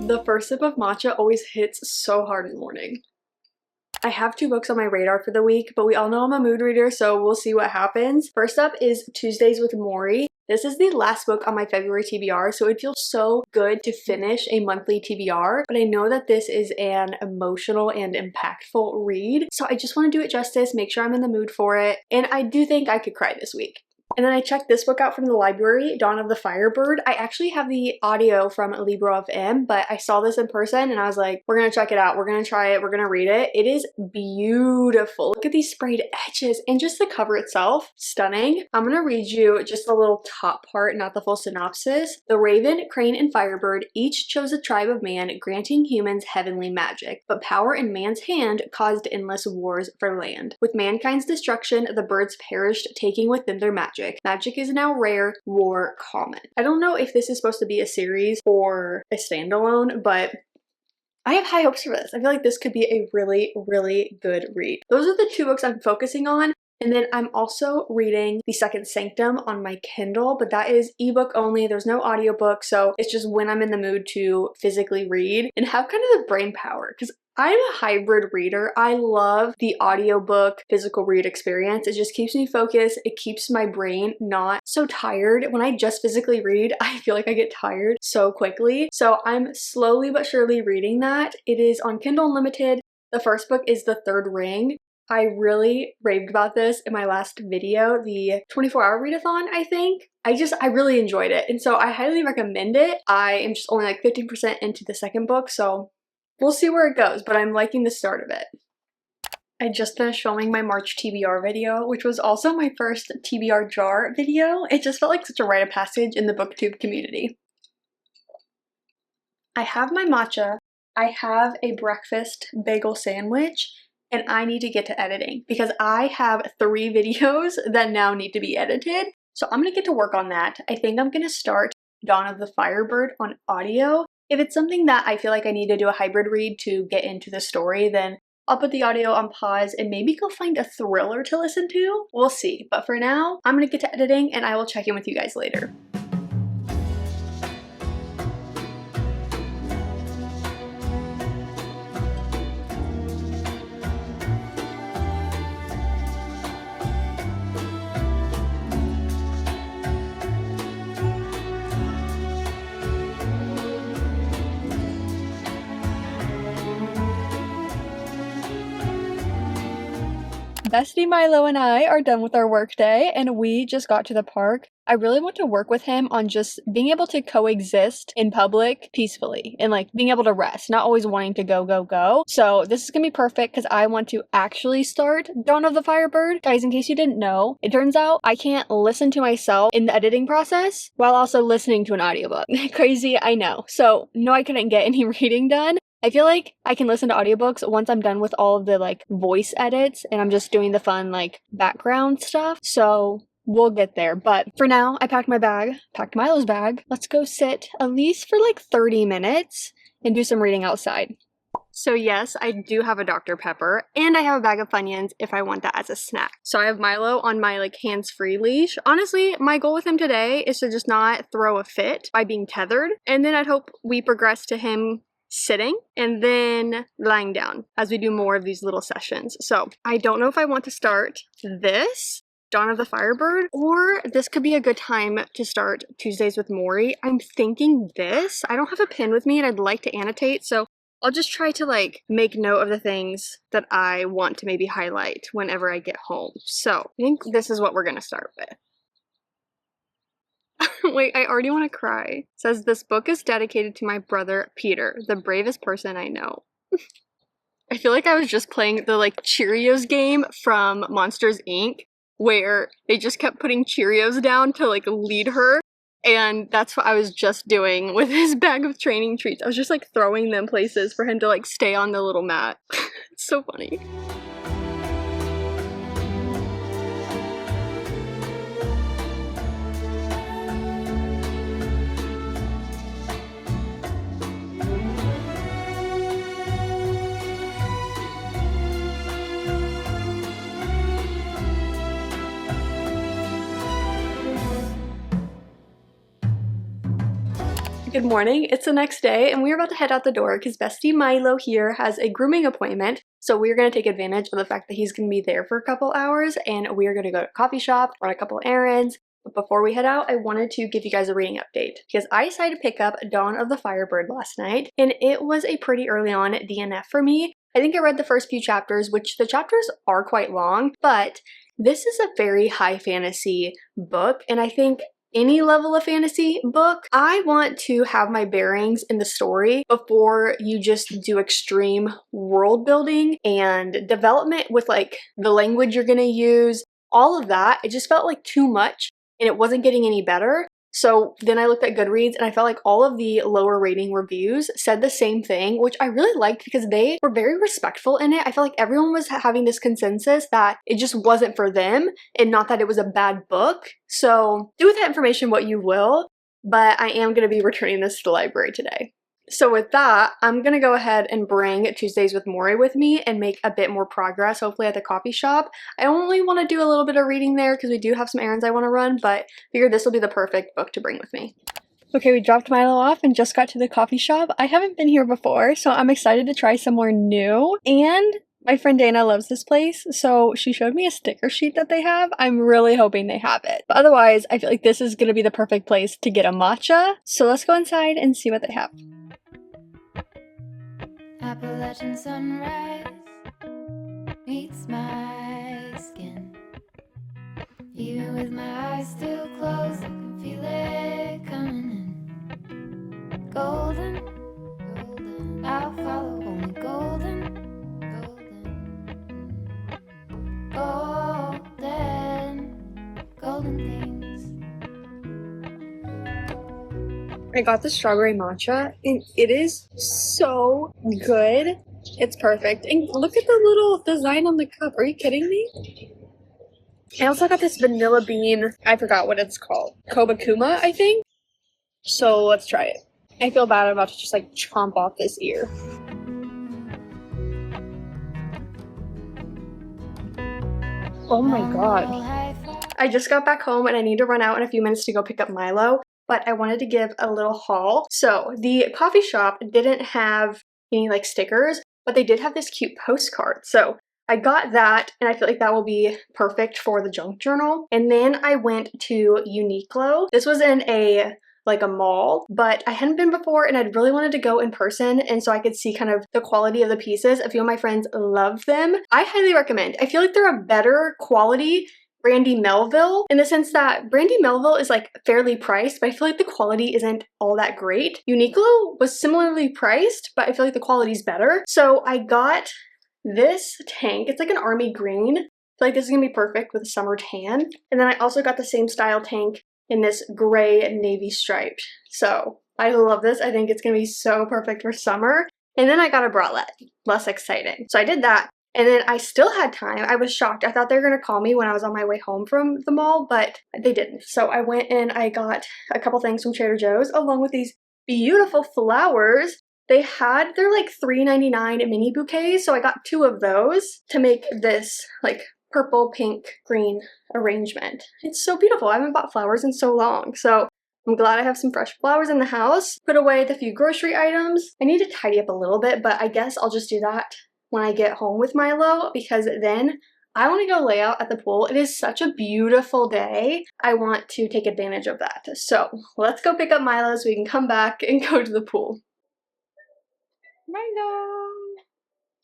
The first sip of matcha always hits so hard in the morning. I have 2 books on my radar for the week, but we all know I'm a mood reader, so we'll see what happens. First up is Tuesdays with Maury. This is the last book on my February TBR, so it feels so good to finish a monthly TBR, but I know that this is an emotional and impactful read, so I just want to do it justice, make sure I'm in the mood for it, and I do think I could cry this week. And then I checked this book out from the library, Dawn of the Firebird. I actually have the audio from Libro FM, but I saw this in person and I was like, we're gonna check it out, we're gonna try it, we're gonna read it. It is beautiful. Look at these sprayed edges and just the cover itself, stunning. I'm gonna read you just the little top part, not the full synopsis. The raven, crane, and firebird each chose a tribe of man, granting humans heavenly magic, but power in man's hand caused endless wars for land. With mankind's destruction, the birds perished, taking with them their magic. Magic is now rare, war common. I don't know if this is supposed to be a series or a standalone, but I have high hopes for this. I feel like this could be a really, really good read. Those are the 2 books I'm focusing on. And then I'm also reading The Second Sanctum on my Kindle, but that is ebook only. There's no audiobook, so it's just when I'm in the mood to physically read and have kind of the brain power, because I'm a hybrid reader. I love the audiobook physical read experience. It just keeps me focused. It keeps my brain not so tired. When I just physically read, I feel like I get tired so quickly. So I'm slowly but surely reading that. It is on Kindle Unlimited. The first book is The Third Ring. I really raved about this in my last video, the 24-hour readathon, I think. I really enjoyed it. And so I highly recommend it. I am just only like 15% into the second book, so we'll see where it goes, but I'm liking the start of it. I just finished filming my March TBR video, which was also my first TBR jar video. It just felt like such a rite of passage in the booktube community. I have my matcha, I have a breakfast bagel sandwich, and I need to get to editing because I have 3 videos that now need to be edited. So I'm gonna get to work on that. I think I'm gonna start Dawn of the Firebird on audio. If it's something that I feel like I need to do a hybrid read to get into the story, then I'll put the audio on pause and maybe go find a thriller to listen to. We'll see. But for now, I'm gonna get to editing and I will check in with you guys later. Bestie Milo and I are done with our work day and we just got to the park. I really want to work with him on just being able to coexist in public peacefully and like being able to rest, not always wanting to go. So this is gonna be perfect because I want to actually start Dawn of the Firebird. Guys, in case you didn't know, it turns out I can't listen to myself in the editing process while also listening to an audiobook. Crazy, I know. So no, I couldn't get any reading done. I feel like I can listen to audiobooks once I'm done with all of the like voice edits and I'm just doing the fun like background stuff. So we'll get there. But for now, I packed my bag, packed Milo's bag. Let's go sit at least for like 30 minutes and do some reading outside. So yes, I do have a Dr. Pepper and I have a bag of Funyuns if I want that as a snack. So I have Milo on my like hands-free leash. Honestly, my goal with him today is to just not throw a fit by being tethered. And then I'd hope we progress to him sitting and then lying down as we do more of these little sessions. So I don't know if I want to start this Dawn of the Firebird or this could be a good time to start Tuesdays with Maury. I'm thinking this. I don't have a pen with me and I'd like to annotate, so I'll just try to like make note of the things that I want to maybe highlight whenever I get home. So I think this is what we're gonna start with. Wait, I already want to cry. It says, this book is dedicated to my brother, Peter, the bravest person I know. I feel like I was just playing the like Cheerios game from Monsters Inc. where they just kept putting Cheerios down to like lead her. And that's what I was just doing with his bag of training treats. I was just like throwing them places for him to like stay on the little mat. It's so funny. Good morning, it's the next day and we're about to head out the door because bestie Milo here has a grooming appointment. So we're going to take advantage of the fact that he's going to be there for a couple hours and we're going to go to a coffee shop, run a couple errands. But before we head out, I wanted to give you guys a reading update because I decided to pick up Dawn of the Firebird last night and it was a pretty early on DNF for me. I think I read the first few chapters, which the chapters are quite long, but this is a very high fantasy book and I think any level of fantasy book, I want to have my bearings in the story before you just do extreme world building and development with like the language you're gonna use, all of that. It just felt like too much and it wasn't getting any better. So then I looked at Goodreads and I felt like all of the lower rating reviews said the same thing, which I really liked because they were very respectful in it. I felt like everyone was having this consensus that it just wasn't for them and not that it was a bad book. So do with that information what you will, but I am going to be returning this to the library today. So with that, I'm going to go ahead and bring Tuesdays with Maury with me and make a bit more progress, hopefully at the coffee shop. I only want to do a little bit of reading there because we do have some errands I want to run, but figured this will be the perfect book to bring with me. Okay, we dropped Milo off and just got to the coffee shop. I haven't been here before, so I'm excited to try somewhere new. And my friend Dana loves this place, so she showed me a sticker sheet that they have. I'm really hoping they have it. But otherwise, I feel like this is going to be the perfect place to get a matcha. So let's go inside and see what they have. Appalachian sunrise meets my skin. Even with my eyes still closed, I can feel it coming in. Golden, golden, I'll follow only golden, golden, golden, golden things. I got the strawberry matcha and it is so good. It's perfect. And look at the little design on the cup. Are you kidding me? I also got this vanilla bean. I forgot what it's called. Kobakuma, I think. So let's try it. I feel bad. I'm about to just like chomp off this ear. Oh my god. I just got back home and I need to run out in a few minutes to go pick up Milo. But I wanted to give a little haul. So the coffee shop didn't have any like stickers, but they did have this cute postcard. So I got that and I feel like that will be perfect for the junk journal. And then I went to Uniqlo. This was in a mall, but I hadn't been before and I'd really wanted to go in person and so I could see kind of the quality of the pieces. A few of my friends love them. I highly recommend. I feel like they're a better quality Brandy Melville in the sense that Brandy Melville is like fairly priced, but I feel like the quality isn't all that great. Uniqlo was similarly priced, but I feel like the quality's better. So I got this tank. It's like an army green. I feel like this is gonna be perfect with a summer tan. And then I also got the same style tank in this gray navy striped. So I love this. I think it's gonna be so perfect for summer. And then I got a bralette, less exciting. So I did that. And then I still had time. I was shocked. I thought they were going to call me when I was on my way home from the mall, but they didn't. So I went and I got a couple things from Trader Joe's along with these beautiful flowers. They're like $3.99 mini bouquets. So I got 2 of those to make this like purple, pink, green arrangement. It's so beautiful. I haven't bought flowers in so long. So I'm glad I have some fresh flowers in the house. Put away the few grocery items. I need to tidy up a little bit, but I guess I'll just do that when I get home with Milo because then I want to go lay out at the pool. It is such a beautiful day. I want to take advantage of that. So let's go pick up Milo so we can come back and go to the pool. Milo!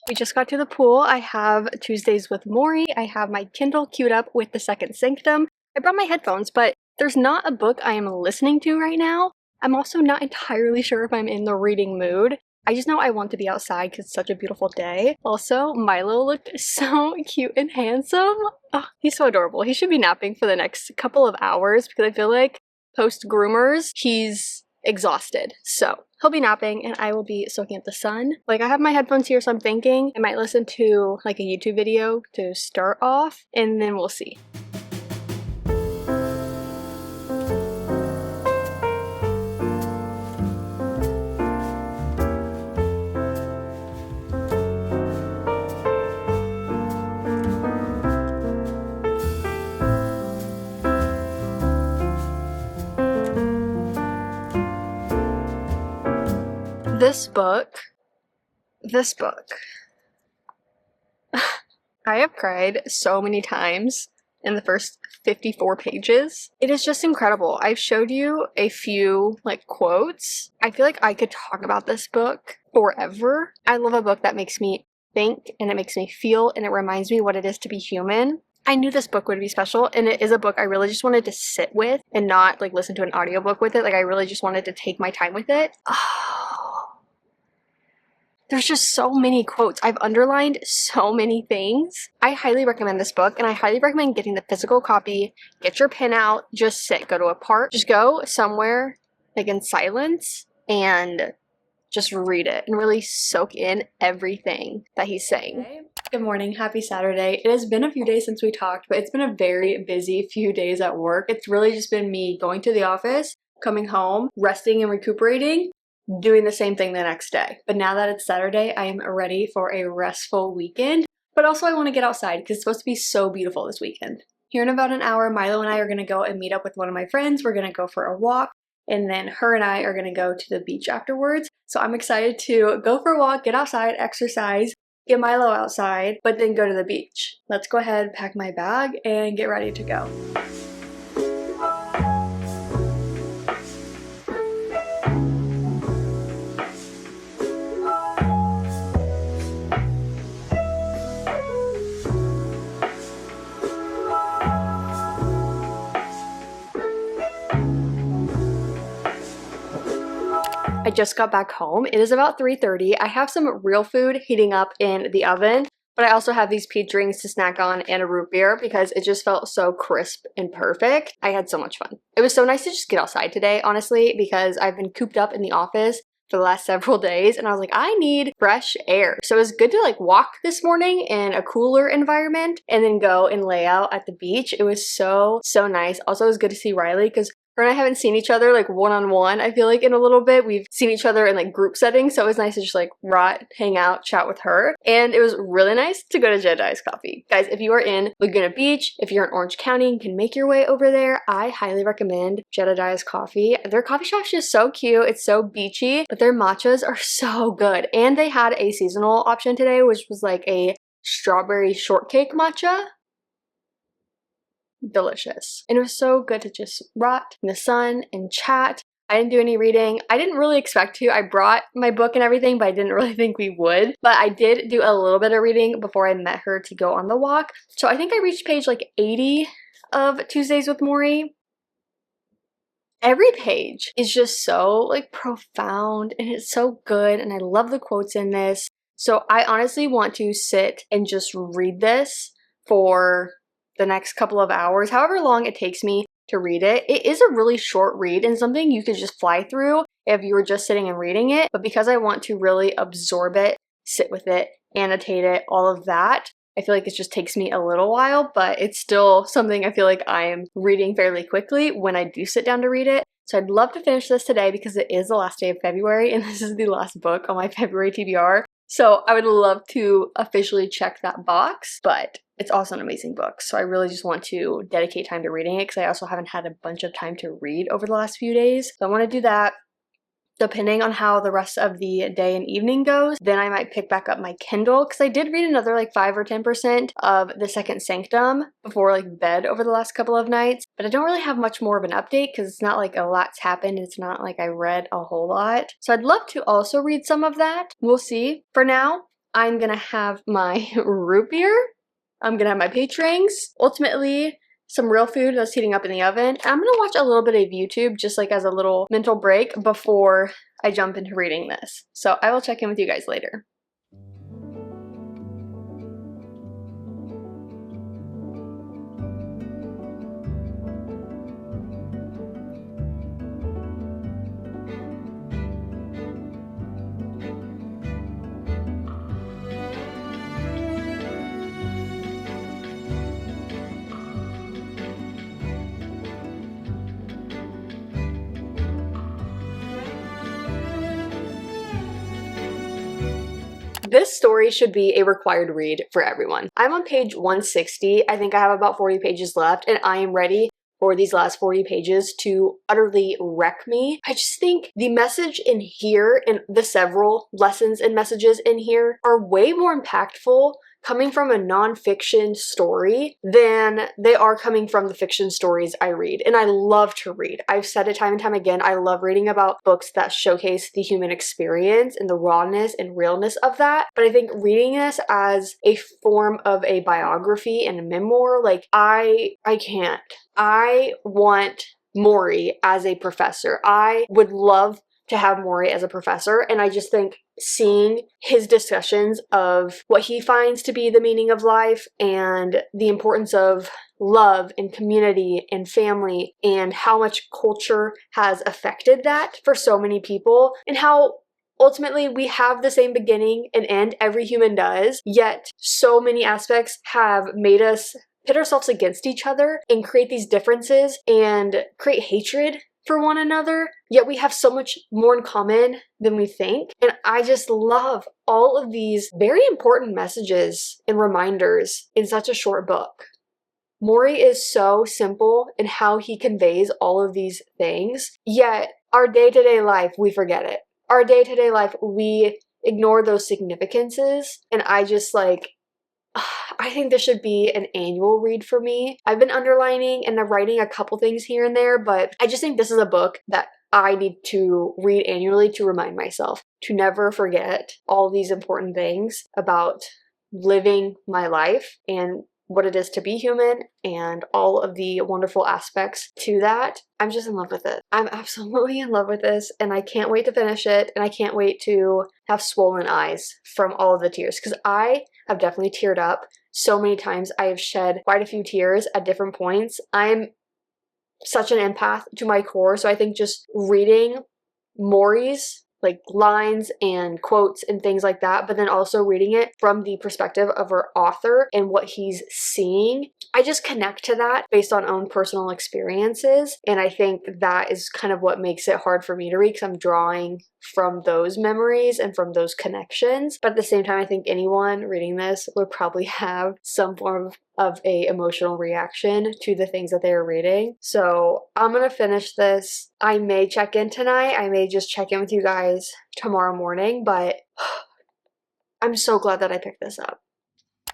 We just got to the pool. I have Tuesdays with Maury. I have my Kindle queued up with The Second Sanctum. I brought my headphones, but there's not a book I am listening to right now. I'm also not entirely sure if I'm in the reading mood. I just know I want to be outside because it's such a beautiful day. Also, Milo looked so cute and handsome. Oh, he's so adorable. He should be napping for the next couple of hours because I feel like post groomers, he's exhausted. So he'll be napping and I will be soaking up the sun. Like, I have my headphones here, so I'm thinking I might listen to like a YouTube video to start off and then we'll see. This book, I have cried so many times in the first 54 pages. It is just incredible. I've showed you a few like quotes. I feel like I could talk about this book forever. I love a book that makes me think and it makes me feel and it reminds me what it is to be human. I knew this book would be special, and it is a book I really just wanted to sit with and not like listen to an audiobook with it. Like, I really just wanted to take my time with it. There's just so many quotes. I've underlined so many things. I highly recommend this book, and I highly recommend getting the physical copy. Get your pen out, just sit, go to a park, just go somewhere like in silence and just read it and really soak in everything that he's saying. Good morning, happy Saturday. It has been a few days since we talked, but it's been a very busy few days at work. It's really just been me going to the office, coming home, resting and recuperating, doing the same thing the next day. But now that it's Saturday, I am ready for a restful weekend. But also I want to get outside because it's supposed to be so beautiful this weekend. Here in about an hour, Milo and I are going to go and meet up with one of my friends. We're going to go for a walk. And then her and I are going to go to the beach afterwards. So I'm excited to go for a walk, get outside, exercise, get Milo outside, but then go to the beach. Let's go ahead, pack my bag, and get ready to go. I just got back home. It is about 3:30. I have some real food heating up in the oven, but I also have these peach rings to snack on and a root beer because it just felt so crisp and perfect. I had so much fun. It was so nice to just get outside today, honestly, because I've been cooped up in the office for the last several days and I was like, I need fresh air. So it was good to like walk this morning in a cooler environment and then go and lay out at the beach. It was so nice. Also, it was good to see Riley because her and I haven't seen each other like one-on-one, I feel like, in a little bit. We've seen each other in like group settings, so it was nice to just like rot, hang out, chat with her. And it was really nice to go to Jedi's Coffee. Guys, if you are in Laguna Beach, if you're in Orange County and can make your way over there, I highly recommend Jedi's Coffee. Their coffee shop's just so cute. It's so beachy, but their matchas are so good. And they had a seasonal option today, which was like a strawberry shortcake matcha. Delicious. And it was so good to just rot in the sun and chat. I didn't do any reading. I didn't really expect to. I brought my book and everything, but I didn't really think we would. But I did do a little bit of reading before I met her to go on the walk. So I think I reached page like 80 of Tuesdays with Maury. Every page is just so like profound and it's so good and I love the quotes in this. So I honestly want to sit and just read this for the next couple of hours, however long it takes me to read it. It is a really short read and something you could just fly through if you were just sitting and reading it. But because I want to really absorb it, sit with it, annotate it, all of that, I feel like it just takes me a little while, but it's still something I feel like I am reading fairly quickly when I do sit down to read it. So I'd love to finish this today because it is the last day of February and this is the last book on my February TBR. So I would love to officially check that box, but it's also an amazing book. So I really just want to dedicate time to reading it because I also haven't had a bunch of time to read over the last few days. So I want to do that. Depending on how the rest of the day and evening goes, then I might pick back up my Kindle because I did read another like 5 or 10% of The Second Sanctum before like bed over the last couple of nights. But I don't really have much more of an update because it's not like a lot's happened. It's not like I read a whole lot. So I'd love to also read some of that. We'll see. For now, I'm gonna have my root beer. I'm gonna have my peach rings. Ultimately, some real food that's heating up in the oven. I'm gonna watch a little bit of YouTube just like as a little mental break before I jump into reading this. So I will check in with you guys later. This story should be a required read for everyone. I'm on page 160. I think I have about 40 pages left, and I am ready for these last 40 pages to utterly wreck me. I just think the message in here and the several lessons and messages in here are way more impactful coming from a nonfiction story than they are coming from the fiction stories I read. And I love to read. I've said it time and time again, I love reading about books that showcase the human experience and the rawness and realness of that. But I think reading this as a form of a biography and a memoir, like I can't. I want Maury as a professor. I would love to have Maury as a professor, and I just think seeing his discussions of what he finds to be the meaning of life and the importance of love and community and family and how much culture has affected that for so many people, and how ultimately we have the same beginning and end, every human does, yet so many aspects have made us pit ourselves against each other and create these differences and create hatred for one another, yet we have so much more in common than we think. And I just love all of these very important messages and reminders in such a short book. Maury is so simple in how he conveys all of these things, yet our day-to-day life, we forget it. Our day-to-day life, we ignore those significances, and I just like, I think this should be an annual read for me. I've been underlining and writing a couple things here and there, but I just think this is a book that I need to read annually to remind myself to never forget all these important things about living my life and what it is to be human and all of the wonderful aspects to that. I'm just in love with it. I'm absolutely in love with this, and I can't wait to finish it, and I can't wait to have swollen eyes from all of the tears, because I have definitely teared up so many times. I have shed quite a few tears at different points. I'm such an empath to my core, so I think just reading Maury's like lines and quotes and things like that, but then also reading it from the perspective of our author and what he's seeing, I just connect to that based on own personal experiences. And I think that is kind of what makes it hard for me to read, because I'm drawing from those memories and from those connections. But at the same time, I think anyone reading this would probably have some form of a emotional reaction to the things that they are reading. So I'm gonna finish this. I may check in tonight. I may just check in with you guys tomorrow morning, but I'm so glad that I picked this up.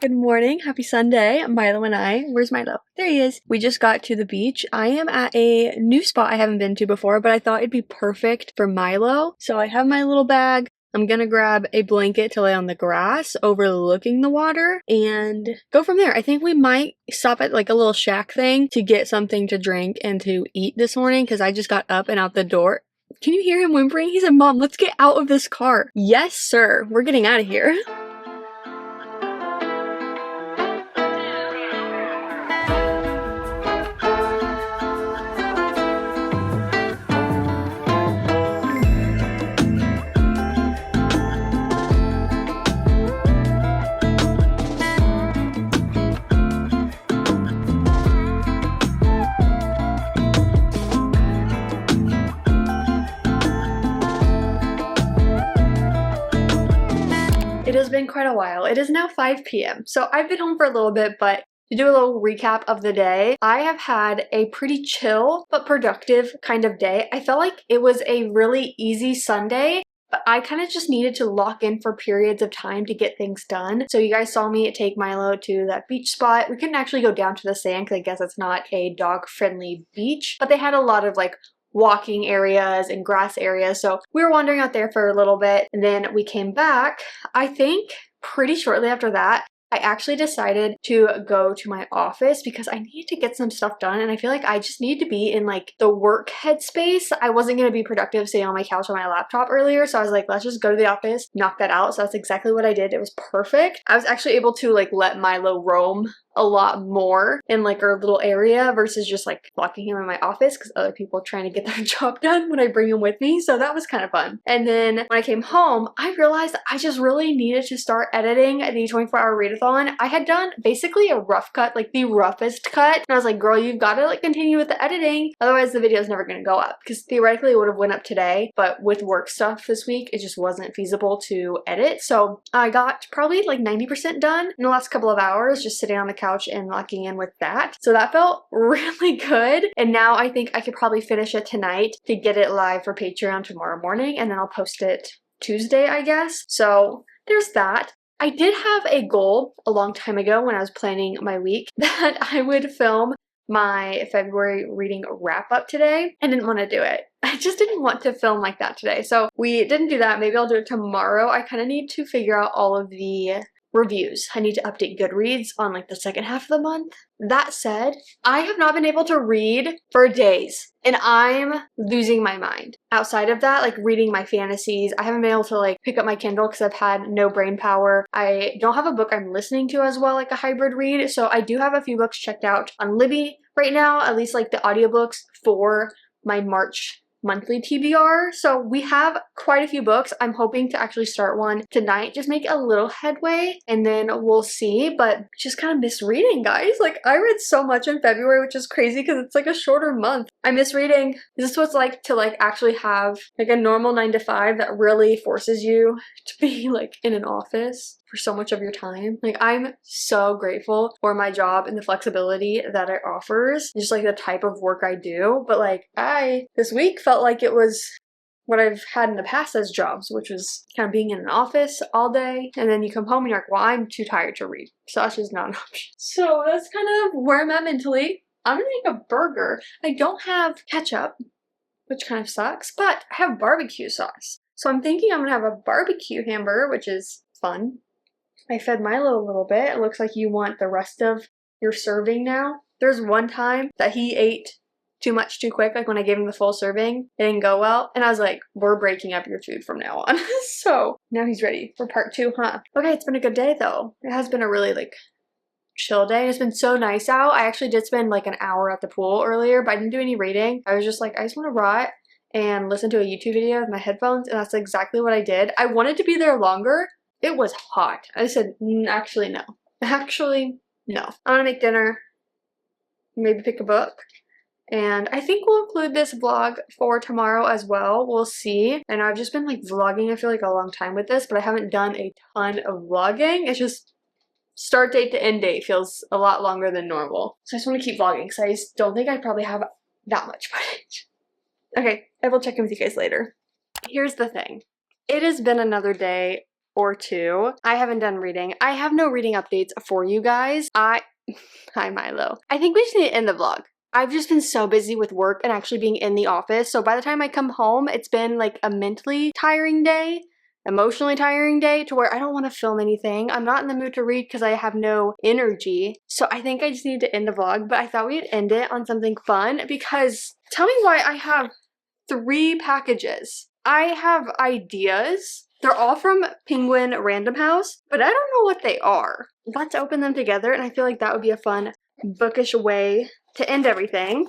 Good morning. Happy Sunday. Milo and I. Where's Milo? There he is. We just got to the beach. I am at a new spot I haven't been to before, but I thought it'd be perfect for Milo. So I have my little bag. I'm gonna grab a blanket to lay on the grass overlooking the water and go from there. I think we might stop at like a little shack thing to get something to drink and to eat this morning, because I just got up and out the door. Can you hear him whimpering? He said, "Mom, let's get out of this car." Yes, sir. We're getting out of here. It has been quite a while. It is now 5 p.m. So I've been home for a little bit, but to do a little recap of the day, I have had a pretty chill but productive kind of day. I felt like it was a really easy Sunday, but I kind of just needed to lock in for periods of time to get things done. So you guys saw me take Milo to that beach spot. We couldn't actually go down to the sand because I guess it's not a dog-friendly beach, but they had a lot of like walking areas and grass areas. So we were wandering out there for a little bit, and then we came back, I think pretty shortly after that. I actually decided to go to my office because I needed to get some stuff done, and I feel like I just need to be in like the work headspace. I wasn't going to be productive sitting on my couch on my laptop earlier, so I was like, let's just go to the office, knock that out. So that's exactly what I did. It was perfect. I was actually able to like let Milo roam a lot more in like our little area versus just like locking him in my office because other people are trying to get their job done when I bring him with me. So that was kind of fun. And then when I came home, I realized I just really needed to start editing the 24-hour readathon. I had done basically a rough cut, like the roughest cut. And I was like, girl, you've got to like continue with the editing. Otherwise the video is never going to go up, because theoretically it would have went up today, but with work stuff this week, it just wasn't feasible to edit. So I got probably like 90% done in the last couple of hours, just sitting on the couch and locking in with that. So that felt really good. And now I think I could probably finish it tonight to get it live for Patreon tomorrow morning, and then I'll post it Tuesday, I guess. So there's that. I did have a goal a long time ago when I was planning my week that I would film my February reading wrap up today. I didn't want to do it. I just didn't want to film like that today. So we didn't do that. Maybe I'll do it tomorrow. I kind of need to figure out all of the reviews. I need to update Goodreads on like the second half of the month. That said, I have not been able to read for days, and I'm losing my mind. Outside of that, like reading my fantasies, I haven't been able to like pick up my Kindle because I've had no brain power. I don't have a book I'm listening to as well, like a hybrid read. So I do have a few books checked out on Libby right now, at least like the audiobooks for my March monthly TBR. So we have quite a few books. I'm hoping to actually start one tonight, just make a little headway, and then we'll see. But just kind of miss reading, guys. Like I read so much in February, which is crazy because it's like a shorter month. I miss reading. This is what it's like to like actually have like a normal 9 to 5 that really forces you to be like in an office for so much of your time. Like I'm so grateful for my job and the flexibility that it offers, just like the type of work I do. But like this week felt like it was what I've had in the past as jobs, which was kind of being in an office all day, and then you come home and you're like, well, I'm too tired to read. So that's just not an option. So that's kind of where I'm at mentally. I'm gonna make a burger. I don't have ketchup, which kind of sucks, but I have barbecue sauce. So I'm thinking I'm gonna have a barbecue hamburger, which is fun. I fed Milo a little bit. It looks like you want the rest of your serving now. There's one time that he ate too much too quick, like when I gave him the full serving, it didn't go well, and I was like, we're breaking up your food from now on. So now he's ready for part 2, huh? Okay, it's been a good day though. It has been a really like chill day. It's been so nice out. I actually did spend like an hour at the pool earlier, but I didn't do any reading. I was just like, I just want to rot and listen to a YouTube video with my headphones, and that's exactly what I did. I wanted to be there longer. It was hot. I said, actually, no. Actually, no. I'm gonna make dinner, maybe pick a book, and I think we'll include this vlog for tomorrow as well. We'll see. And I've just been like vlogging, I feel like a long time with this, but I haven't done a ton of vlogging. It's just start date to end date feels a lot longer than normal. So I just want to keep vlogging because I just don't think I probably have that much footage. Okay, I will check in with you guys later. Here's the thing. It has been another day or two. I haven't done reading. I have no reading updates for you guys. Hi Milo. I think we just need to end the vlog. I've just been so busy with work and actually being in the office. So by the time I come home, it's been like a mentally tiring day, emotionally tiring day, to where I don't want to film anything. I'm not in the mood to read because I have no energy. So I think I just need to end the vlog, but I thought we'd end it on something fun, because tell me why I have 3 packages. I have ideas. They're all from Penguin Random House, but I don't know what they are. Let's open them together, and I feel like that would be a fun, bookish way to end everything.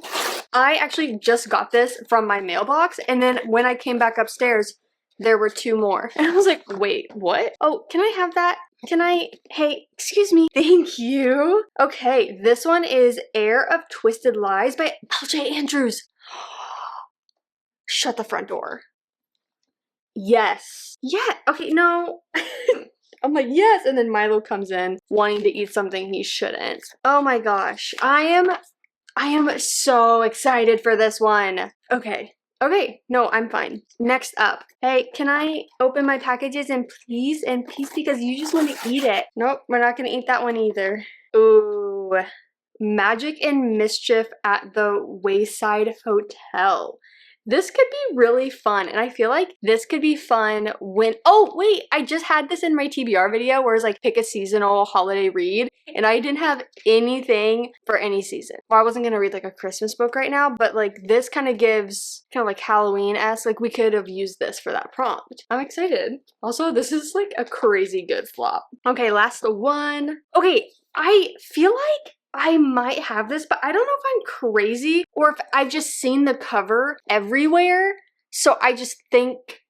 I actually just got this from my mailbox, and then when I came back upstairs, there were 2 more. And I was like, wait, what? Oh, can I have that? Hey, excuse me. Thank you. Okay, this one is Heir of Twisted Lies by L.J. Andrews. Shut the front door. Yes. Yeah. Okay, no. I'm like, yes. And then Milo comes in wanting to eat something he shouldn't. Oh my gosh. I am so excited for this one. Okay. Okay. No, I'm fine. Next up. Hey, can I open my packages in peace, because you just want to eat it. Nope, we're not going to eat that one either. Ooh. Magic and Mischief at the Wayside Hotel. This could be really fun, and I feel like this could be fun when, oh wait, I just had this in my TBR video where it's like pick a seasonal holiday read, and I didn't have anything for any season. Well, I wasn't gonna read like a Christmas book right now, but like this kind of gives kind of like Halloween-esque, like we could have used this for that prompt. I'm excited. Also, this is like a crazy good flop. Okay, last one. Okay, I feel like I might have this, but I don't know if I'm crazy or if I've just seen the cover everywhere. So I just think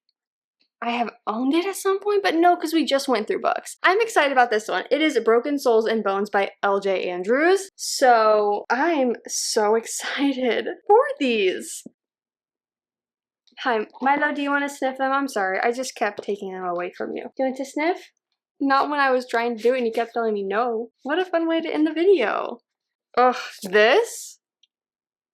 I have owned it at some point, but no, because we just went through books. I'm excited about this one. It is Broken Souls and Bones by L.J. Andrews. So I'm so excited for these. Hi, Milo, do you want to sniff them? I'm sorry, I just kept taking them away from you. Do you want to sniff? Not when I was trying to do it and you kept telling me no. What a fun way to end the video. Ugh, this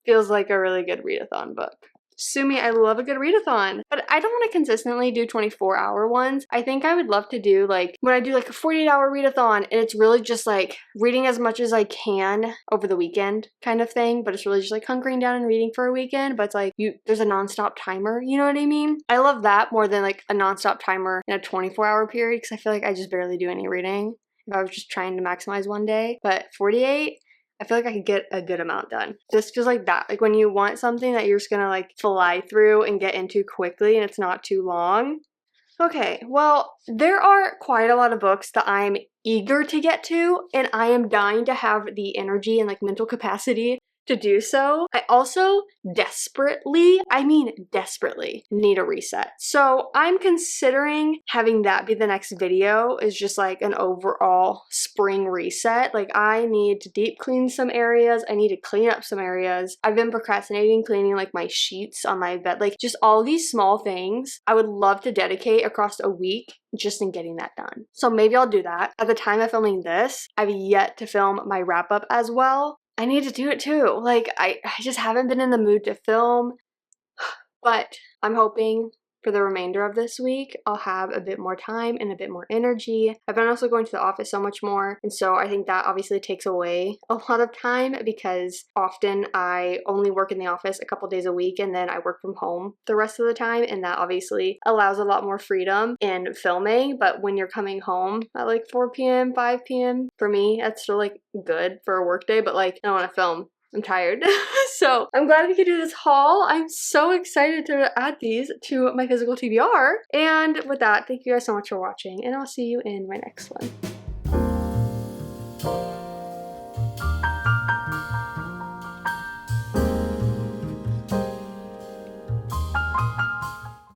feels like a really good readathon book. Sue me, I love a good readathon, but I don't want to consistently do 24-hour ones. I think I would love to do like, when I do like a 48-hour readathon, and it's really just like reading as much as I can over the weekend kind of thing, but it's really just like hunkering down and reading for a weekend, but it's like there's a nonstop timer, you know what I mean? I love that more than like a nonstop timer in a 24-hour period, because I feel like I just barely do any reading if I was just trying to maximize one day. But 48, I feel like I could get a good amount done. This feels like that. Like when you want something that you're just gonna like fly through and get into quickly and it's not too long. Okay, well, there are quite a lot of books that I'm eager to get to, and I am dying to have the energy and like mental capacity to do so. I also desperately need a reset. So I'm considering having that be the next video, is just like an overall spring reset. Like I need to deep clean some areas. I need to clean up some areas. I've been procrastinating cleaning like my sheets on my bed, like just all these small things I would love to dedicate across a week just in getting that done. So maybe I'll do that. At the time of filming this, I've yet to film my wrap up as well. I need to do it too. Like I just haven't been in the mood to film, but I'm hoping for the remainder of this week, I'll have a bit more time and a bit more energy. I've been also going to the office so much more, and so I think that obviously takes away a lot of time, because often I only work in the office a couple days a week and then I work from home the rest of the time, and that obviously allows a lot more freedom in filming. But when you're coming home at like 4 p.m., 5 p.m., for me, that's still like good for a work day, but like I don't want to film. I'm tired. So I'm glad we could do this haul. I'm so excited to add these to my physical TBR. And with that, thank you guys so much for watching, and I'll see you in my next one.